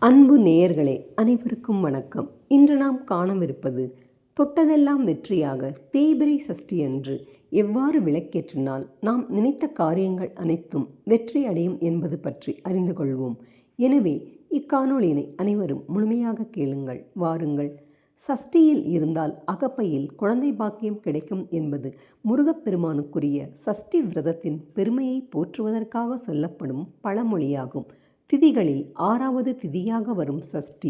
அன்பு நேயர்களே அனைவருக்கும் வணக்கம். இன்று நாம் காணவிருப்பது தொட்டதெல்லாம் வெற்றியாக தேய்பிறை சஷ்டி அன்று எவ்வாறு விளக்கேற்றினால் நாம் நினைத்த காரியங்கள் அனைத்தும் வெற்றி அடையும் என்பது பற்றி அறிந்து கொள்வோம். எனவே இக்காணொளியினை அனைவரும் முழுமையாக கேளுங்கள். வாருங்கள். சஷ்டியில் இருந்தால் அகப்பையில் குழந்தை பாக்கியம் கிடைக்கும் என்பது முருகப்பெருமானுக்குரிய சஷ்டி விரதத்தின் பெருமையை போற்றுவதற்காக சொல்லப்படும் பழமொழியாகும். திதிகளில் 6வது திதியாக வரும் சஷ்டி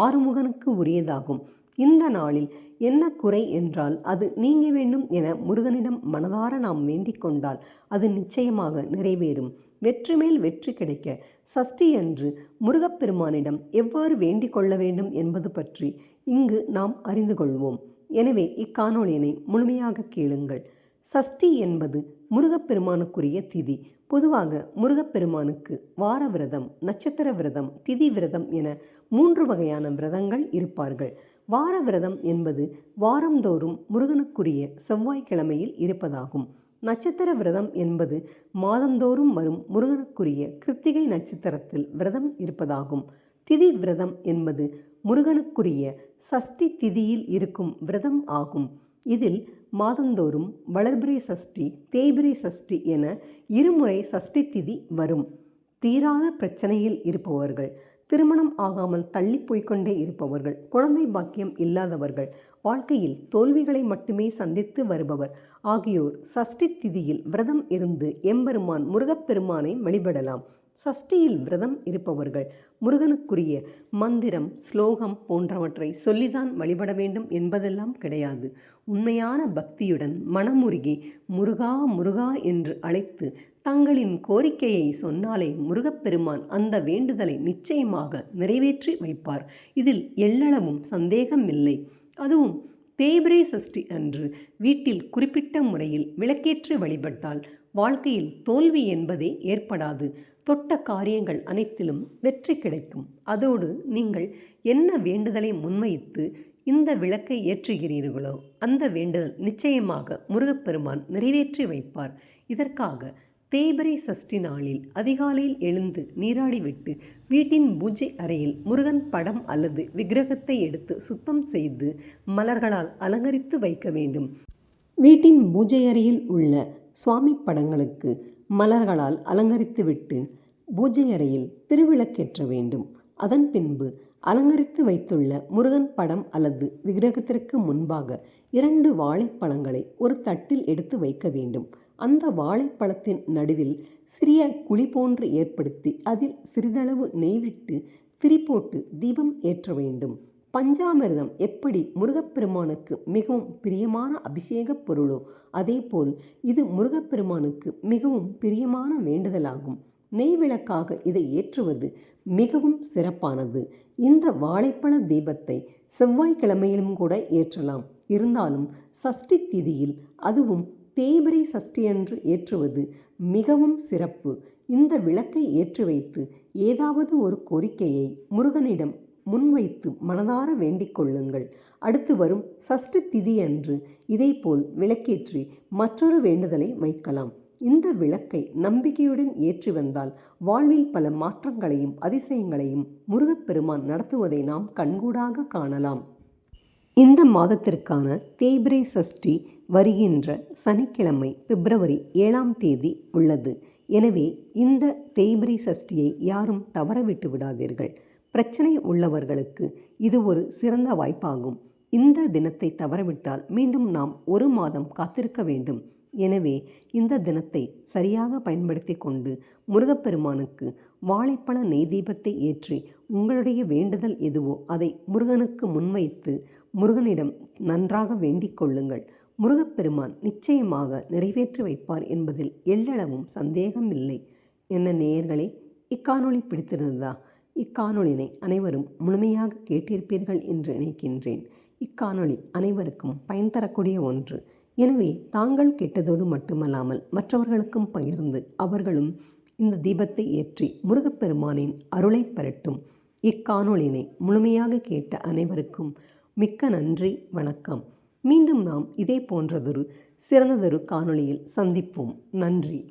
ஆறுமுகனுக்கு உரியதாகும். இந்த நாளில் என்ன குறை என்றால் அது நீங்க வேண்டும் என முருகனிடம் மனதார நாம் வேண்டிக் கொண்டால் அது நிச்சயமாக நிறைவேறும். வெற்றி மேல் வெற்றி கிடைக்க சஷ்டி அன்று முருகப்பெருமானிடம் எவ்வாறு வேண்டிக் கொள்ள வேண்டும் என்பது பற்றி இங்கு நாம் அறிந்து கொள்வோம். எனவே இக்காணொளியினை முழுமையாக கேளுங்கள். சஷ்டி என்பது முருகப்பெருமானுக்குரிய திதி. பொதுவாக முருகப்பெருமானுக்கு வார விரதம், நட்சத்திர விரதம், திதி விரதம் என 3 வகையான விரதங்கள் இருப்பார்கள். வார விரதம் என்பது வாரந்தோறும் முருகனுக்குரிய செவ்வாய்க்கிழமையில் இருப்பதாகும். நட்சத்திர விரதம் என்பது மாதந்தோறும் வரும் முருகனுக்குரிய கிருத்திகை நட்சத்திரத்தில் விரதம் இருப்பதாகும். திதி விரதம் என்பது முருகனுக்குரிய சஷ்டி திதியில் இருக்கும் விரதம் ஆகும். இதில் மாதந்தோறும் வளர்பிறை சஷ்டி, தேய்பிறை சஷ்டி என இருமுறை சஷ்டி திதி வரும். தீராத பிரச்சனையில் இருப்பவர்கள், திருமணம் ஆகாமல் தள்ளி போய்கொண்டே இருப்பவர்கள், குழந்தை பாக்கியம் இல்லாதவர்கள், வாழ்க்கையில் தோல்விகளை மட்டுமே சந்தித்து வருபவர் ஆகியோர் சஷ்டி திதியில் விரதம் இருந்து எம்பெருமான் முருகப்பெருமானை வழிபடலாம். சஷ்டியில் விரதம் இருப்பவர்கள் முருகனுக்குரிய மந்திரம், ஸ்லோகம் போன்றவற்றை சொல்லிதான் வழிபட வேண்டும் என்பதெல்லாம் கிடையாது. உண்மையான பக்தியுடன் மனமுருகி முருகா முருகா என்று அழைத்து தங்களின் கோரிக்கையை சொன்னாலே முருகப்பெருமான் அந்த வேண்டுதலை நிச்சயமாக நிறைவேற்றி வைப்பார். இதில் எள்ளளவும் சந்தேகமில்லை. அதுவும் தேய்பிறை சஷ்டி அன்று வீட்டில் குறிப்பிட்ட முறையில் விளக்கேற்றி வழிபட்டால் வாழ்க்கையில் தோல்வி என்பதே ஏற்படாது. தொட்ட காரியங்கள் அனைத்திலும் வெற்றி கிடைக்கும். அதோடு நீங்கள் என்ன வேண்டுதலை முன்வைத்து இந்த விளக்கை ஏற்றுகிறீர்களோ அந்த வேண்டுதல் நிச்சயமாக முருகப்பெருமான் நிறைவேற்றி வைப்பார். இதற்காக தேய்பிறை சஷ்டி நாளில் அதிகாலையில் எழுந்து நீராடிவிட்டு வீட்டின் பூஜை அறையில் முருகன் படம் அல்லது விக்கிரகத்தை எடுத்து சுத்தம் செய்து மலர்களால் அலங்கரித்து வைக்க வேண்டும். வீட்டின் பூஜை அறையில் உள்ள சுவாமி படங்களுக்கு மலர்களால் அலங்கரித்துவிட்டு பூஜை அறையில் திருவிளக்கேற்ற வேண்டும். அதன் பின்பு அலங்கரித்து வைத்துள்ள முருகன் படம் அல்லது விக்கிரகத்திற்கு முன்பாக 2 வாழைப்பழங்களை ஒரு தட்டில் எடுத்து வைக்க வேண்டும். அந்த வாழைப்பழத்தின் நடுவில் சிறிய குழி போன்று ஏற்படுத்தி அதில் சிறிதளவு நெய் விட்டு திரி போட்டு தீபம் ஏற்ற வேண்டும். பஞ்சாமிர்தம் எப்படி முருகப்பெருமானுக்கு மிகவும் பிரியமான அபிஷேக பொருளோ அதேபோல் இது முருகப்பெருமானுக்கு மிகவும் பிரியமான வேண்டுதலாகும். நெய் விளக்காக இதை ஏற்றுவது மிகவும் சிறப்பானது. இந்த வாழைப்பழ தீபத்தை செவ்வாய்க்கிழமையிலும் கூட ஏற்றலாம். இருந்தாலும் சஷ்டி திதியில், அதுவும் தேய்பிறை சஷ்டி அன்று ஏற்றுவது மிகவும் சிறப்பு. இந்த விளக்கை ஏற்றி வைத்து ஏதாவது ஒரு கோரிக்கையை முருகனிடம் முன்வைத்து மனதார வேண்டிக் கொள்ளுங்கள். அடுத்து வரும் சஷ்டி திதி அன்று இதேபோல் விளக்கேற்றி மற்றொரு வேண்டுதலை வைக்கலாம். இந்த விளக்கை நம்பிக்கையுடன் ஏற்றி வந்தால் வாழ்வில் பல மாற்றங்களையும் அதிசயங்களையும் முருகப்பெருமான் நடத்துவதை நாம் கண்கூடாக காணலாம். இந்த மாதத்திற்கான தேய்பிறை சஷ்டி வருகின்ற சனிக்கிழமை பிப்ரவரி 7ஆம் தேதி உள்ளது. எனவே இந்த தேய்பிறை சஷ்டியை யாரும் தவறவிட்டு விடாதீர்கள். பிரச்சனை உள்ளவர்களுக்கு இது ஒரு சிறந்த வாய்ப்பாகும். இந்த தினத்தை தவறவிட்டால் மீண்டும் நாம் 1 மாதம் காத்திருக்க வேண்டும். எனவே இந்த தினத்தை சரியாக பயன்படுத்தி கொண்டு முருகப்பெருமானுக்கு வாழைப்பழ நெய் தீபத்தை ஏற்றி உங்களுடைய வேண்டுதல் எதுவோ அதை முருகனுக்கு முன்வைத்து முருகனிடம் நன்றாக வேண்டிக் கொள்ளுங்கள். முருகப்பெருமான் நிச்சயமாக நிறைவேற்றி வைப்பார் என்பதில் எள்ளளவும் சந்தேகமில்லை. என்ன நேயர்களே, இக்காணொளி பிடித்திருந்ததா? இக்காணொளினை அனைவரும் முழுமையாக கேட்டிருப்பீர்கள் என்று நினைக்கின்றேன். இக்காணொளி அனைவருக்கும் பயன் தரக்கூடிய ஒன்று. எனவே தாங்கள் கேட்டதோடு மட்டுமல்லாமல் மற்றவர்களுக்கும் பகிர்ந்து அவர்களும் இந்த தீபத்தை ஏற்றி முருகப்பெருமானின் அருளை பெறட்டும். இக்காணொளினை முழுமையாக கேட்ட அனைவருக்கும் மிக்க நன்றி, வணக்கம். மீண்டும் நாம் இதே போன்றதொரு சிறந்ததொரு காணொளியில் சந்திப்போம். நன்றி.